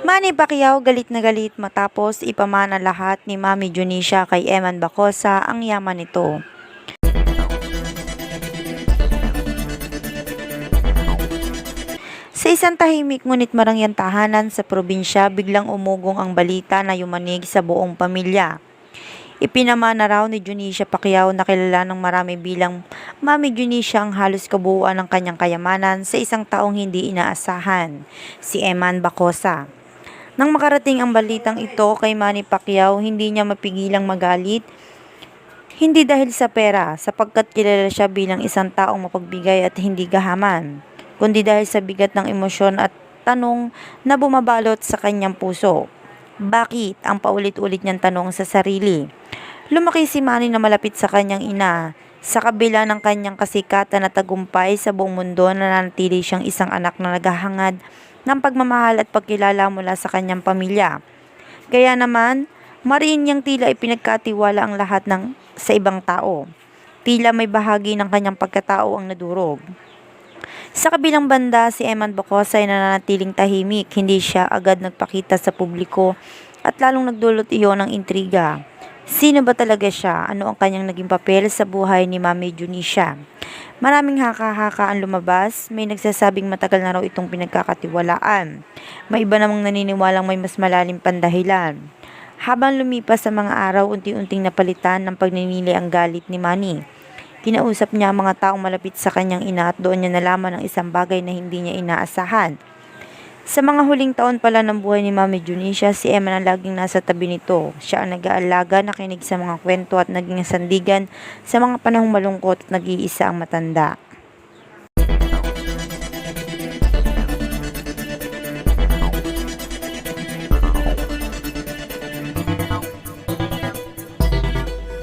Manny Pacquiao galit na galit matapos ipamana lahat ni Mami Junisha kay Eman Bacosa ang yaman nito. Sa isang tahimik ngunit marangyang tahanan sa probinsya, biglang umugong ang balita na yumanig sa buong pamilya. Ipinamana raw ni Junisha Pacquiao na kilala ng marami bilang Mami Junisha ang halos kabuuan ng kanyang kayamanan sa isang taong hindi inaasahan, si Eman Bacosa. Nang makarating ang balitang ito kay Manny Pacquiao, hindi niya mapigilang magalit. Hindi dahil sa pera, sapagkat kilala siya bilang isang taong mapagbigay at hindi gahaman, kundi dahil sa bigat ng emosyon at tanong na bumabalot sa kanyang puso. Bakit? Ang paulit-ulit niyang tanong sa sarili. Lumaki si Manny na malapit sa kanyang ina. Sa kabila ng kanyang kasikatan at tagumpay sa buong mundo, nananatili siyang isang anak na naghahangad ng pagmamahal at pagkilala mula sa kanyang pamilya. Kaya naman, mariin niyang tila ipinagkatiwala ang lahat sa ibang tao. Tila may bahagi ng kanyang pagkatao ang nadurog. Sa kabilang banda, si Eman Bacosa ay nananatiling tahimik. Hindi siya agad nagpakita sa publiko at lalong nagdulot iyon ng intriga. Sino ba talaga siya? Ano ang kanyang naging papel sa buhay ni Mami Junisha? Maraming haka-haka ang lumabas. May nagsasabing matagal na raw itong pinagkakatiwalaan. May iba namang naniniwalang may mas malalim pang dahilan. Habang lumipas sa mga araw, unti-unting napalitan ng pagninili ang galit ni Manny. Kinausap niya ang mga taong malapit sa kanyang ina at doon niya nalaman ang isang bagay na hindi niya inaasahan. Sa mga huling taon pala ng buhay ni Mami Junisha, si Eman ang laging nasa tabi nito. Siya ang nag-aalaga, nakinig sa mga kwento at naging sandigan sa mga panahong malungkot at nag-iisa ang matanda.